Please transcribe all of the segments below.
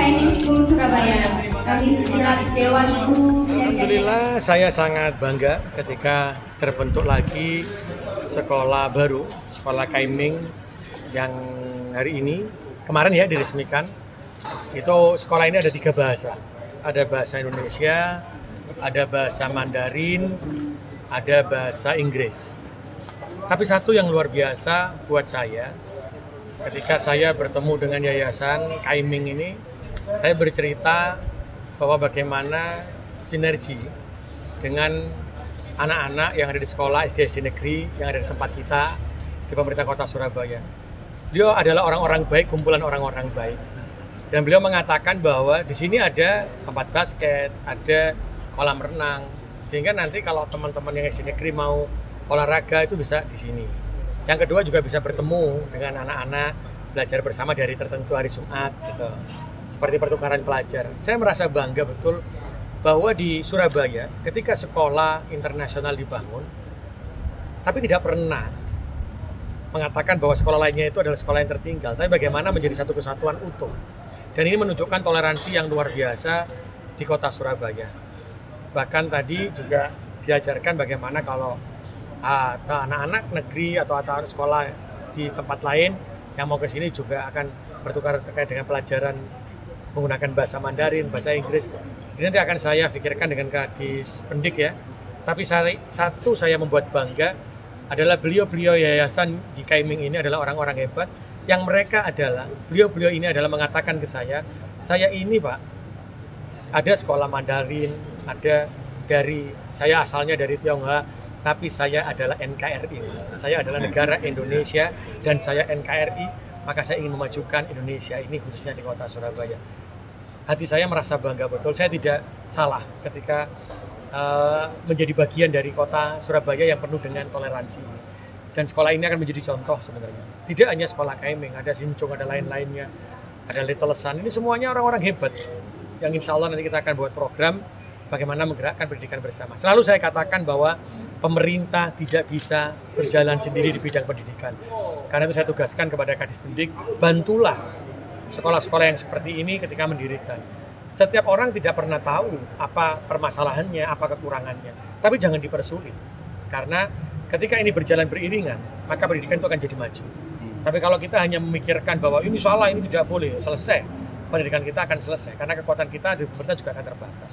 Training School Surabaya. Kami silat Dewan Guru. Alhamdulillah, saya sangat bangga ketika terbentuk lagi sekolah baru, sekolah Kaiming yang hari ini, kemarin ya diresmikan. Itu sekolah ini ada 3 bahasa. Ada bahasa Indonesia, ada bahasa Mandarin, ada bahasa Inggris. Tapi satu yang luar biasa buat saya, ketika saya bertemu dengan Yayasan Kaiming ini, saya bercerita bahwa bagaimana sinergi dengan anak-anak yang ada di sekolah SD negeri yang ada di tempat kita di pemerintah kota Surabaya. Beliau adalah orang-orang baik, kumpulan orang-orang baik. Dan beliau mengatakan bahwa di sini ada tempat basket, ada kolam renang, sehingga nanti kalau teman-teman yang SD negeri mau olahraga itu bisa di sini. Yang kedua juga bisa bertemu dengan anak-anak, belajar bersama di hari tertentu, hari Jumat gitu. Seperti pertukaran pelajar. Saya merasa bangga betul bahwa di Surabaya ketika sekolah internasional dibangun, tapi tidak pernah mengatakan bahwa sekolah lainnya itu adalah sekolah yang tertinggal, tapi bagaimana menjadi satu kesatuan utuh. Dan ini menunjukkan toleransi yang luar biasa di kota Surabaya. Bahkan tadi juga diajarkan bagaimana kalau anak-anak negeri atau anak sekolah di tempat lain yang mau ke sini juga akan bertukar terkait dengan pelajaran menggunakan bahasa Mandarin, bahasa Inggris. Ini nanti akan saya pikirkan dengan Kadis Pendik ya. Tapi saya membuat bangga adalah beliau-beliau yayasan di Kaiming ini adalah orang-orang hebat yang mereka adalah, beliau-beliau ini adalah mengatakan ke saya ini Pak, ada sekolah Mandarin, ada saya asalnya dari Tionghoa, tapi saya adalah NKRI, saya adalah negara Indonesia dan saya NKRI, maka saya ingin memajukan Indonesia ini khususnya di kota Surabaya. Hati saya merasa bangga betul, saya tidak salah ketika menjadi bagian dari kota Surabaya yang penuh dengan toleransi. Dan sekolah ini akan menjadi contoh sebenarnya. Tidak hanya sekolah Kaiming, ada Sincung, ada lain-lainnya, ada Little Sun. Ini semuanya orang-orang hebat yang insya Allah nanti kita akan buat program bagaimana menggerakkan pendidikan bersama. Selalu saya katakan bahwa pemerintah tidak bisa berjalan sendiri di bidang pendidikan. Karena itu saya tugaskan kepada Kadis Pendik, bantulah sekolah-sekolah yang seperti ini ketika mendirikan. Setiap orang tidak pernah tahu apa permasalahannya, apa kekurangannya. Tapi jangan dipersulit. Karena ketika ini berjalan beriringan, maka pendidikan itu akan jadi maju. Tapi kalau kita hanya memikirkan bahwa ini salah, ini tidak boleh, selesai, pendidikan kita akan selesai. Karena kekuatan kita di pemerintah juga akan terbatas.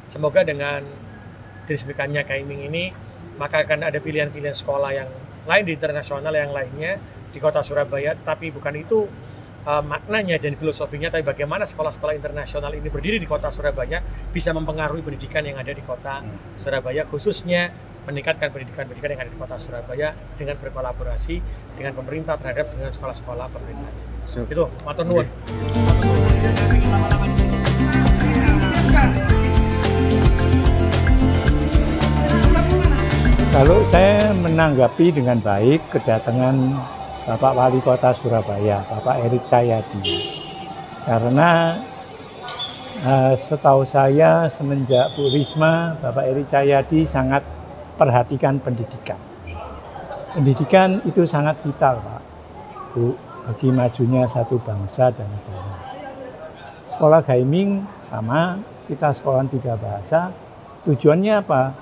Semoga dengan diresmikannya Kaiming ini, maka akan ada pilihan-pilihan sekolah yang lain di internasional yang lainnya di kota Surabaya. Tapi bukan itu maknanya dan filosofinya, tapi bagaimana sekolah-sekolah internasional ini berdiri di kota Surabaya bisa mempengaruhi pendidikan yang ada di kota Surabaya, khususnya meningkatkan pendidikan-pendidikan yang ada di kota Surabaya dengan berkolaborasi dengan pemerintah terhadap dengan sekolah-sekolah pemerintah. Itu, matur nuwun. Kalau saya menanggapi dengan baik kedatangan Bapak Wali Kota Surabaya, Bapak Erik Cahyadi, karena setahu saya semenjak Bu Risma, Bapak Erik Cahyadi sangat perhatikan pendidikan. Pendidikan itu sangat vital, Pak, Bu, bagi majunya satu bangsa dan negara. Sekolah Kaiming sama, kita sekolah 3 bahasa. Tujuannya apa?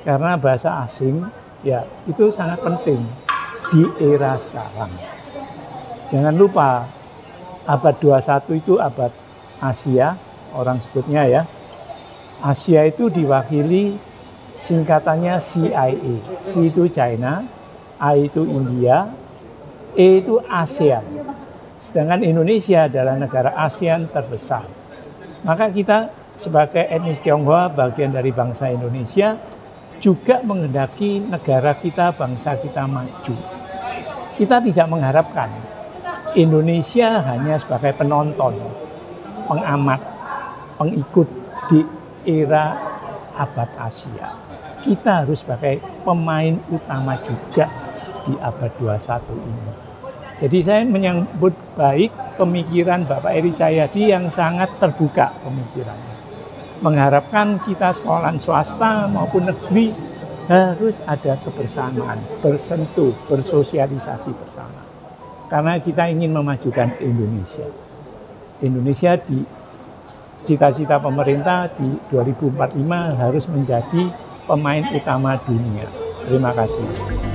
Karena bahasa asing, ya itu sangat penting di era sekarang. Jangan lupa, abad 21 itu abad Asia, orang sebutnya ya. Asia itu diwakili singkatannya CIA. C itu China, A itu India, E itu ASEAN. Sedangkan Indonesia adalah negara ASEAN terbesar. Maka kita sebagai etnis Tionghoa, bagian dari bangsa Indonesia, juga menghendaki negara kita, bangsa kita maju. Kita tidak mengharapkan Indonesia hanya sebagai penonton, pengamat, pengikut di era abad Asia. Kita harus sebagai pemain utama juga di abad 21 ini. Jadi saya menyambut baik pemikiran Bapak Erik Cahyadi yang sangat terbuka pemikirannya. Mengharapkan kita sekolah swasta maupun negeri harus ada kebersamaan, bersentuh, bersosialisasi bersama. Karena kita ingin memajukan Indonesia. Indonesia cita-cita pemerintah di 2045 harus menjadi pemain utama dunia. Terima kasih.